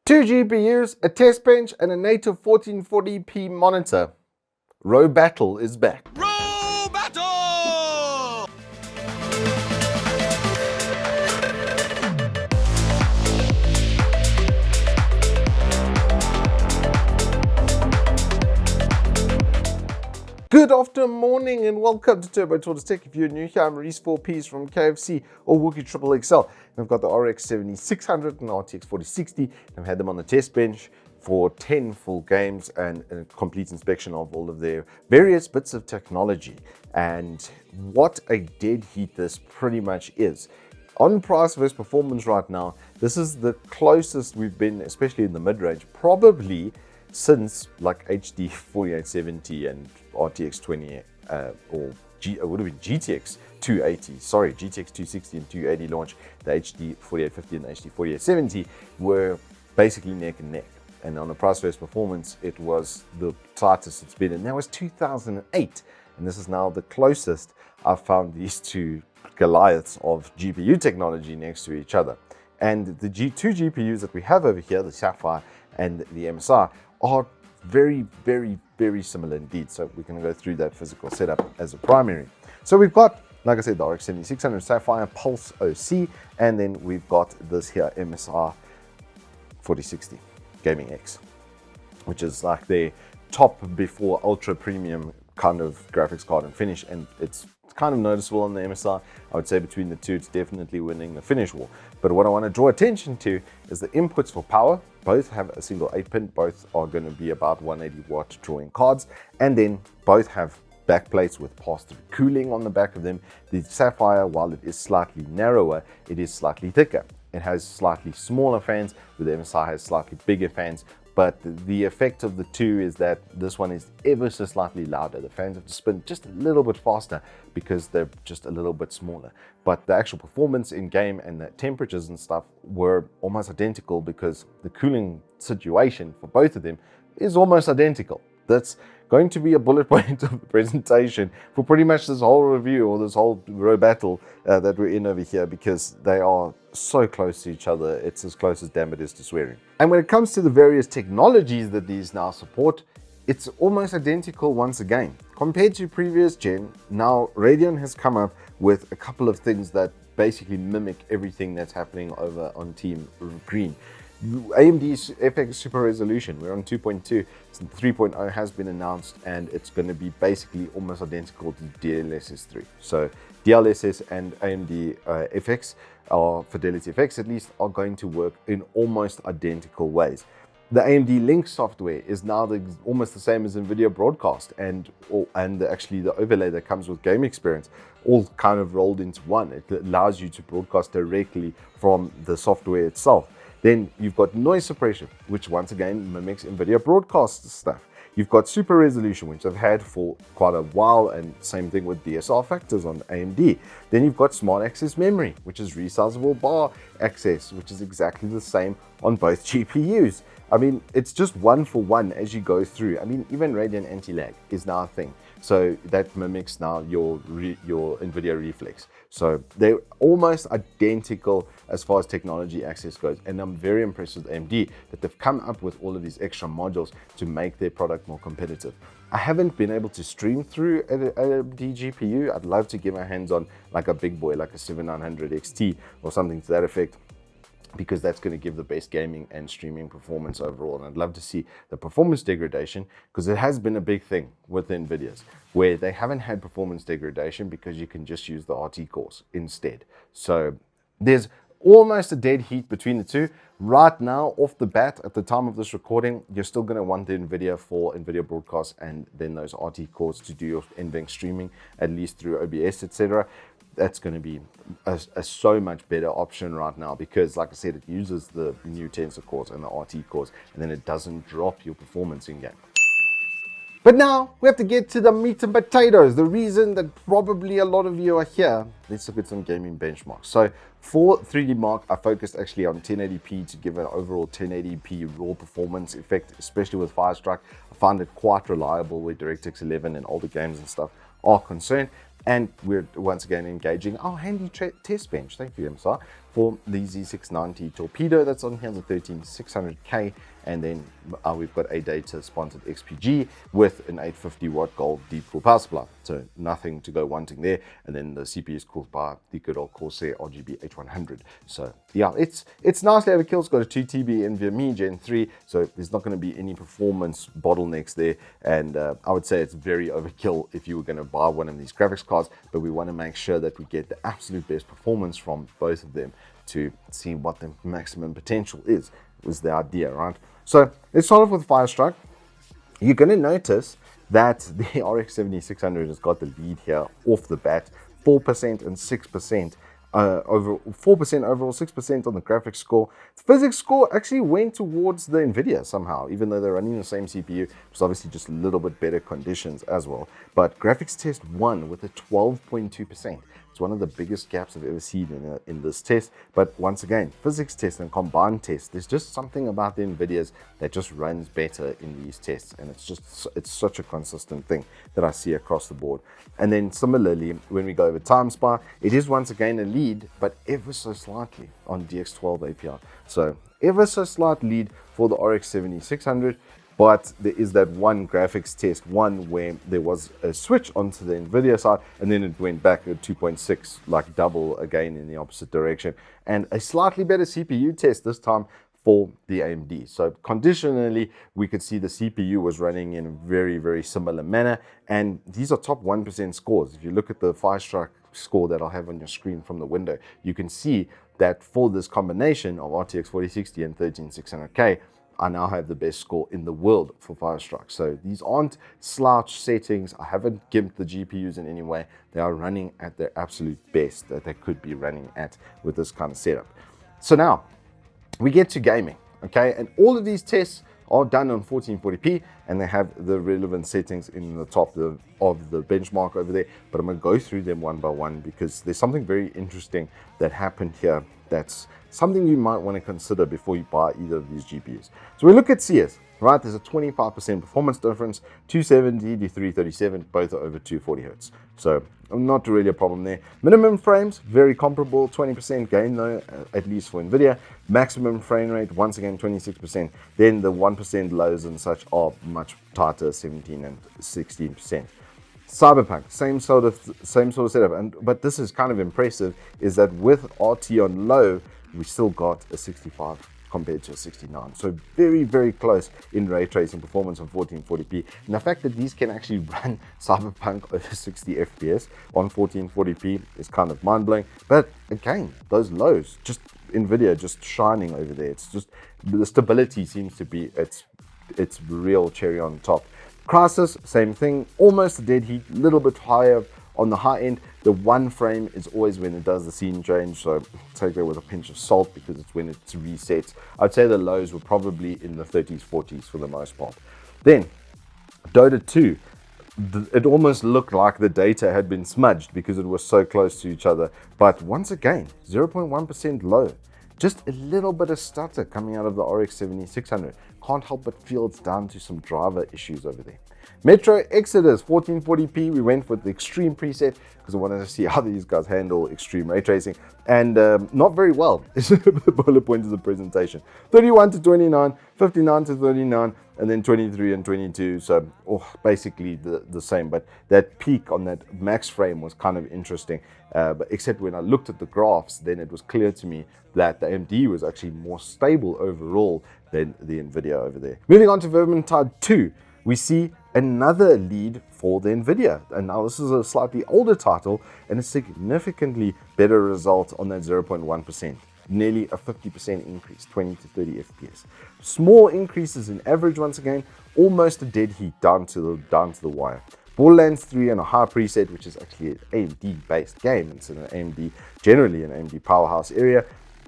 Two GPUs, a test bench, and a native 1440p monitor. ROBATTLE is back. ROBATTLE! Good morning and welcome to Turbo Tortoise Tech. If you're new here, I'm Reese 4Ps from KFC or Wookie XXL. I've got the RX 7600 and RTX 4060. I've had them on the test bench for 10 full games and a complete inspection of all of their various bits of technology. And what a dead heat this pretty much is. On price versus performance right now, this is the closest we've been, especially in the mid-range, probably since like HD 4870 and RTX 20 it would have been GTX 280, sorry, GTX 260 and 280 launch. The HD 4850 and the HD 4870 were basically neck and neck. And on the price versus performance, it was the tightest it's been. And that was 2008. And this is now the closest I've found these two Goliaths of GPU technology next to each other. And the two GPUs that we have over here, the Sapphire and the MSI, are very, very, very similar indeed. So we're going to go through that physical setup as a primary. So we've got, like I said, the RX 7600 Sapphire Pulse OC, and then we've got this here MSI 4060 Gaming X, which is like their top before ultra premium kind of graphics card and finish, and it's kind of noticeable on the MSI. I would say between the two, it's definitely winning the finish war. But what I want to draw attention to is the inputs for power. Both have a single 8-pin, both are going to be about 180 watt drawing cards, and then both have backplates with pass-through cooling on the back of them. The Sapphire, while it is slightly narrower, it is slightly thicker. It has slightly smaller fans, where the MSI has slightly bigger fans. But the effect of the two is that this one is ever so slightly louder. The fans have to spin just a little bit faster because they're just a little bit smaller. But the actual performance in game and the temperatures and stuff were almost identical because the cooling situation for both of them is almost identical. That's going to be a bullet point of the presentation for pretty much this whole review or this whole ROBATTLE that we're in over here, because they are so close to each other. It's as close as damn it is to swearing. And when it comes to the various technologies that these now support, it's almost identical once again. Compared to previous gen, now Radeon has come up with a couple of things that basically mimic everything that's happening over on Team Green. AMD's FX Super Resolution, we're on 2.2, 3.0 has been announced, and it's going to be basically almost identical to DLSS 3. So DLSS and AMD FX, or Fidelity FX at least, are going to work in almost identical ways. The AMD Link software is now almost the same as NVIDIA Broadcast, and actually the overlay that comes with Game Experience, all kind of rolled into one. It allows you to broadcast directly from the software itself. Then you've got noise suppression, which once again mimics NVIDIA Broadcast stuff. You've got super resolution, which I've had for quite a while, and same thing with DSR factors on AMD. Then you've got smart access memory, which is resizable bar access, which is exactly the same on both GPUs. I mean, it's just one for one as you go through. I mean, even Radeon anti-lag is now a thing. So that mimics now your NVIDIA Reflex. So they're almost identical as far as technology access goes. And I'm very impressed with AMD that they've come up with all of these extra modules to make their product more competitive. I haven't been able to stream through a AMD GPU. I'd love to get my hands on like a big boy, like a 7900 XT or something to that effect, because that's going to give the best gaming and streaming performance overall. And I'd love to see the performance degradation, because it has been a big thing with the NVIDIAs, where they haven't had performance degradation because you can just use the RT cores instead. So there's almost a dead heat between the two. Right now, off the bat, at the time of this recording, you're still going to want the NVIDIA for NVIDIA Broadcast and then those RT cores to do your NVENC streaming, at least through OBS, etc. That's going to be a so much better option right now, because like I said, it uses the new Tensor cores and the RT cores, and then it doesn't drop your performance in game. But now we have to get to the meat and potatoes, the reason that probably a lot of you are here. Let's look at some gaming benchmarks. So for 3D Mark, I focused actually on 1080p to give an overall 1080p raw performance effect, especially with Firestrike. I found it quite reliable with DirectX 11 and older games and stuff are concerned. And we're once again engaging our handy test bench, thank you MSI, for the Z690 Torpedo that's on here, the 13600K, and then we've got Adata sponsored XPG with an 850 watt gold Deepcool power supply, so nothing to go wanting there. And then the CPU is cooled by the good old Corsair RGB H100. So yeah, it's nicely overkill. It's got a 2 TB NVMe Gen 3, so there's not going to be any performance bottlenecks there. And I would say it's very overkill if you were going to buy one of these graphics cards, but we want to make sure that we get the absolute best performance from both of them to see what the maximum potential is, was the idea, right? So let's start off with Firestrike. You're going to notice that the RX 7600 has got the lead here off the bat, 4% and 6%. Over 4% overall, 6% on the graphics score. The physics score actually went towards the Nvidia somehow, even though they're running the same CPU. It's obviously just a little bit better conditions as well. But graphics test won with a 12.2%. It's one of the biggest gaps I've ever seen in this test. But once again, physics test and combined test, there's just something about the Nvidias that just runs better in these tests. And it's such a consistent thing that I see across the board. And then similarly, when we go over time spy, it is once again a lead, but ever so slightly on DX12 API. So ever so slight lead for the RX 7600. But there is that one graphics test one where there was a switch onto the Nvidia side, and then it went back at 2.6, like double again in the opposite direction, and a slightly better CPU test this time for the AMD. So conditionally, we could see the CPU was running in a very, very similar manner, and these are top 1% scores. If you look at the Firestrike score that I'll have on your screen from the window, you can see that for this combination of RTX 4060 and 13600K, I now have the best score in the world for Firestrike. So these aren't slouch settings. I haven't gimped the GPUs in any way. They are running at their absolute best that they could be running at with this kind of setup. So now we get to gaming, okay? And all of these tests are done on 1440p, and they have the relevant settings in the top of the benchmark over there. But I'm going to go through them one by one because there's something very interesting that happened here that's something you might want to consider before you buy either of these GPUs. So we look at CS, right? There's a 25% performance difference, 270 to 337, both are over 240 Hertz. So not really a problem there. Minimum frames, very comparable, 20% gain though, at least for Nvidia. Maximum frame rate, once again, 26%. Then the 1% lows and such are much tighter, 17 and 16%. Cyberpunk, same sort of setup, but this is kind of impressive, is that with RT on low, we still got a 65 compared to a 69. So very, very close in ray tracing performance on 1440p. And the fact that these can actually run Cyberpunk over 60 FPS on 1440p is kind of mind-blowing. But again, those lows, just Nvidia just shining over there. It's just, the stability seems to be its real cherry on top. Crisis, same thing, almost a dead heat, a little bit higher on the high end. The one frame is always when it does the scene change, so take that with a pinch of salt because it's when it resets. I'd say the lows were probably in the 30s, 40s for the most part. Then, Dota 2, it almost looked like the data had been smudged because it was so close to each other. But once again, 0.1% low. Just a little bit of stutter coming out of the RX 7600. Can't help but feel it's down to some driver issues over there. Metro Exodus 1440p, we went with the extreme preset because I wanted to see how these guys handle extreme ray tracing, and not very well is the bullet point of the presentation. 31 to 29, 59 to 39, and then 23 and 22, so basically the same, but that peak on that max frame was kind of interesting, but except when I looked at the graphs, then it was clear to me that the AMD was actually more stable overall than the Nvidia over there. Moving on to Vermintide 2, we see another lead for the Nvidia, and now this is a slightly older title and a significantly better result on that 0.1%, nearly a 50% increase, 20 to 30 FPS. Small increases in average once again, almost a dead heat down to the wire. Borderlands 3 and a high preset, which is actually an AMD based game. It's in an AMD, generally an AMD powerhouse area.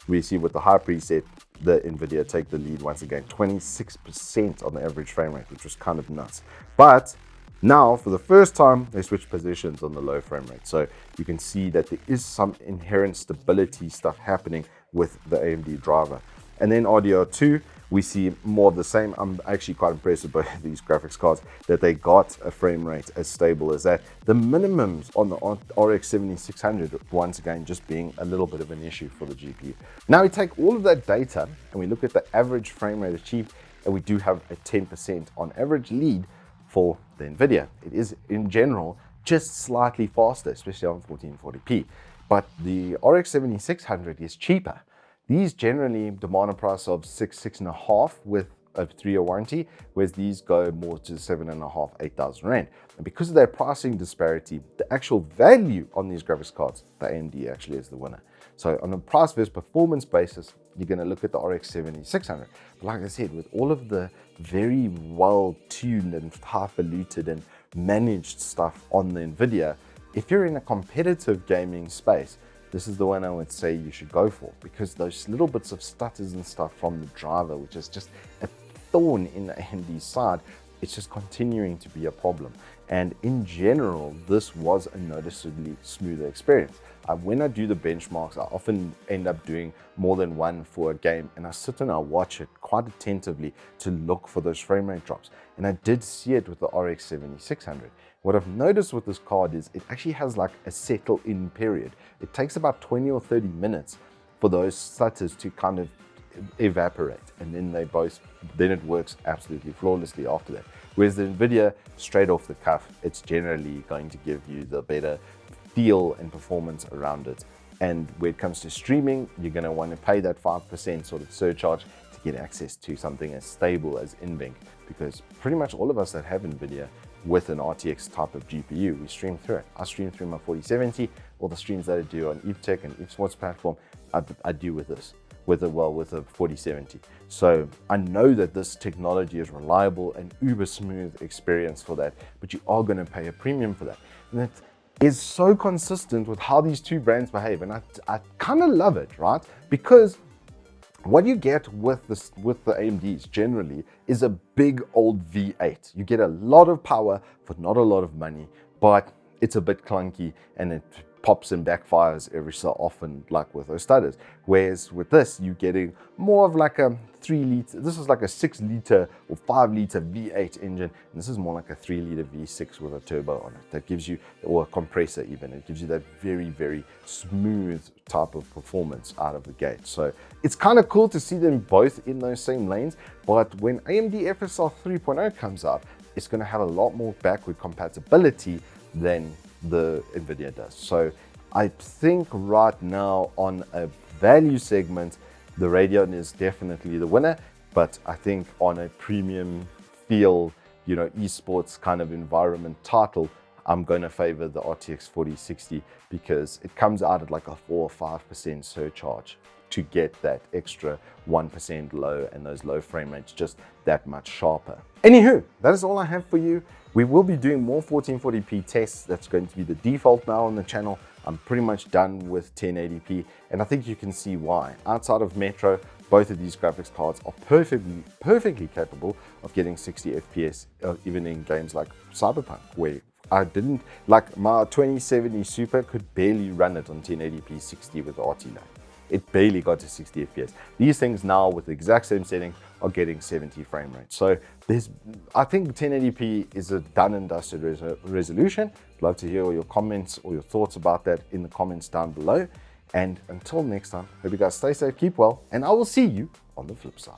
We see with the high preset, the Nvidia take the lead once again, 26% on the average frame rate, which was kind of nuts. But now, for the first time, they switched positions on the low frame rate. So you can see that there is some inherent stability stuff happening with the AMD driver. And then RDR2, we see more of the same. I'm actually quite impressed with both of these graphics cards that they got a frame rate as stable as that. The minimums on the RX 7600, once again, just being a little bit of an issue for the GPU. Now we take all of that data and we look at the average frame rate achieved, and we do have a 10% on average lead for the NVIDIA. It is in general just slightly faster, especially on 1440p. But the RX 7600 is cheaper. These generally demand a price of $6,500 with a 3-year warranty, whereas these go more to 7,500, 8,000 Rand. And because of their pricing disparity, the actual value on these graphics cards, the AMD actually is the winner. So on a price versus performance basis, you're going to look at the RX 7600. But like I said, with all of the very well tuned and highfalutin and managed stuff on the NVIDIA, if you're in a competitive gaming space, this is the one I would say you should go for, because those little bits of stutters and stuff from the driver, which is just a thorn in the AMD side, it's just continuing to be a problem. And in general, this was a noticeably smoother experience. When I do the benchmarks, I often end up doing more than one for a game, and I sit and I watch it quite attentively to look for those frame rate drops. And I did see it with the RX 7600. What I've noticed with this card is it actually has like a settle in period. It takes about 20 or 30 minutes for those stutters to kind of evaporate, and then then it works absolutely flawlessly after that. Whereas the NVIDIA, straight off the cuff, it's generally going to give you the better feel and performance around it. And when it comes to streaming, you're going to want to pay that 5% sort of surcharge to get access to something as stable as NVENC, because pretty much all of us that have NVIDIA with an RTX type of GPU, we stream through it. I stream through my 4070, all the streams that I do on EveTech and eSports platform, I do with this, with a 4070. So I know that this technology is reliable and uber smooth experience for that, but you are going to pay a premium for that. And that is so consistent with how these two brands behave, and I kind of love it, right? Because what you get with the AMDs generally is a big old V8. You get a lot of power for not a lot of money, but it's a bit clunky and it pops and backfires every so often, like with those stutters. Whereas with this, you're getting more of like a 3-liter, this is like a 6-liter or 5-liter V8 engine, and this is more like a 3-liter V6 with a turbo on it. That gives you, or a compressor even, it gives you that very, very smooth type of performance out of the gate. So it's kind of cool to see them both in those same lanes, but when AMD FSR 3.0 comes out, it's going to have a lot more backward compatibility than the NVIDIA does. So I think right now on a value segment, the Radeon is definitely the winner, but I think on a premium feel, esports kind of environment title, I'm going to favor the RTX 4060 because it comes out at like a 4 or 5% surcharge to get that extra 1% low, and those low frame rates just that much sharper. Anywho, that is all I have for you. We will be doing more 1440p tests. That's going to be the default now on the channel. I'm pretty much done with 1080p, and I think you can see why. Outside of Metro, both of these graphics cards are perfectly capable of getting 60 FPS, even in games like Cyberpunk, where I didn't, like my 2070 Super could barely run it on 1080p 60 with the RT line. It barely got to 60 FPS. These things now with the exact same setting are getting 70 frame rate. So I think 1080p is a done and dusted resolution. I'd love to hear all your comments or your thoughts about that in the comments down below. And until next time, hope you guys stay safe, keep well, and I will see you on the flip side.